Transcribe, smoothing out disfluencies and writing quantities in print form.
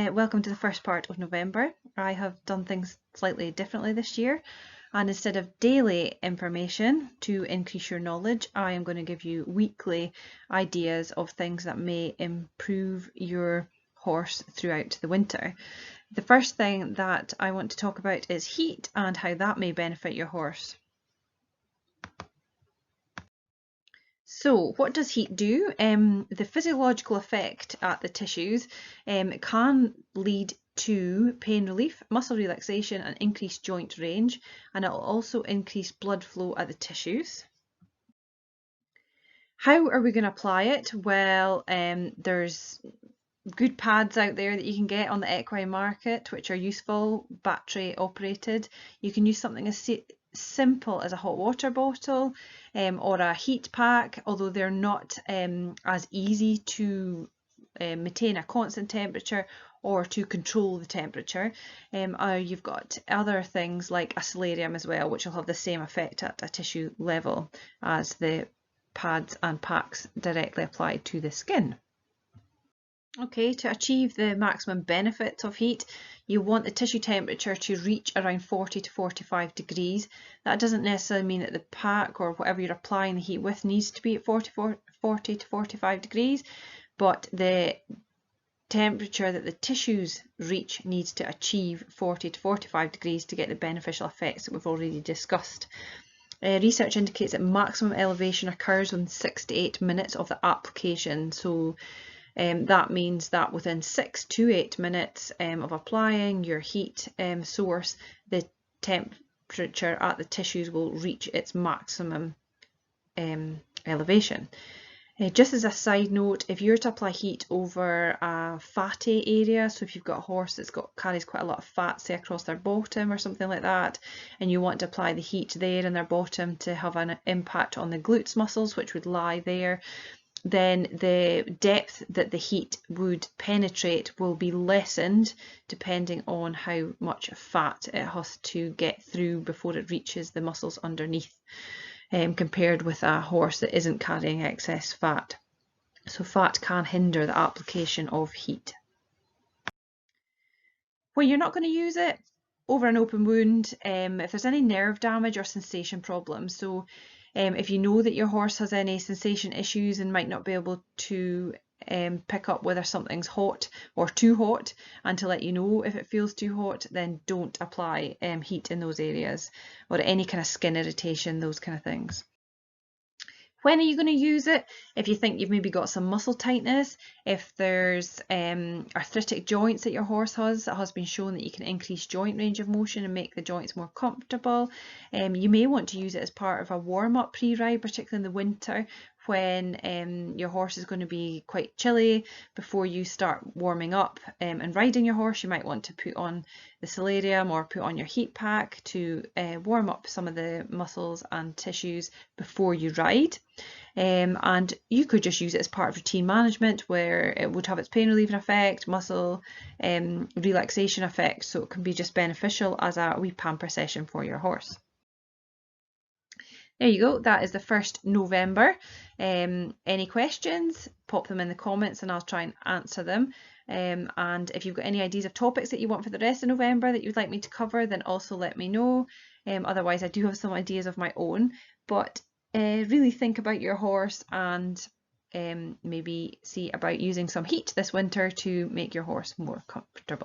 Welcome to the first part of November. I have done things slightly differently this year, and instead of daily information to increase your knowledge, I am going to give you weekly ideas of things that may improve your horse throughout the winter. The first thing that I want to talk about is heat and how that may benefit your horse. So what does heat do? The physiological effect at the tissues can lead to pain relief, muscle relaxation and increased joint range, and it will also increase blood flow at the tissues. How are we going to apply it? Well, there's good pads out there that you can get on the equine market which are useful, battery operated. You can use something as simple as a hot water bottle or a heat pack, although they're not as easy to maintain a constant temperature or to control the temperature. You've got other things like a solarium as well, which will have the same effect at a tissue level as the pads and packs directly applied to the skin. Okay, to achieve the maximum benefit of heat, you want the tissue temperature to reach around 40 to 45 degrees. That doesn't necessarily mean that the pack or whatever you're applying the heat with needs to be at 40 to 45 degrees, but the temperature that the tissues reach needs to achieve 40 to 45 degrees to get the beneficial effects that we've already discussed. Research indicates that maximum elevation occurs within 6 to 8 minutes of the application. So that means that within 6 to 8 minutes of applying your heat source, the temperature at the tissues will reach its maximum elevation. Just as a side note, if you were to apply heat over a fatty area, so if you've got a horse that's carries quite a lot of fat, say across their bottom or something like that, and you want to apply the heat there in their bottom to have an impact on the glutes muscles, which would lie there, then the depth that the heat would penetrate will be lessened depending on how much fat it has to get through before it reaches the muscles underneath, compared with a horse that isn't carrying excess fat. So fat can hinder the application of heat. When you're not going to use it, over an open wound, if there's any nerve damage or sensation problems, so if you know that your horse has any sensation issues and might not be able to pick up whether something's hot or too hot, and to let you know if it feels too hot, then don't apply heat in those areas, or any kind of skin irritation, those kind of things. When are you going to use it? If you think you've maybe got some muscle tightness, if there's arthritic joints that your horse has, it has been shown that you can increase joint range of motion and make the joints more comfortable. You may want to use it as part of a warm-up pre-ride, particularly in the winter when your horse is going to be quite chilly. Before you start warming up and riding your horse, you might want to put on the solarium or put on your heat pack to warm up some of the muscles and tissues before you ride. And you could just use it as part of routine management, where it would have its pain relieving effect, muscle relaxation effect, so it can be just beneficial as a wee pamper session for your horse. There you go, that is the first KnoWvember. Any questions, pop them in the comments and I'll try and answer them. And if you've got any ideas of topics that you want for the rest of November that you'd like me to cover, then also let me know. Otherwise, I do have some ideas of my own, but really think about your horse and maybe see about using some heat this winter to make your horse more comfortable.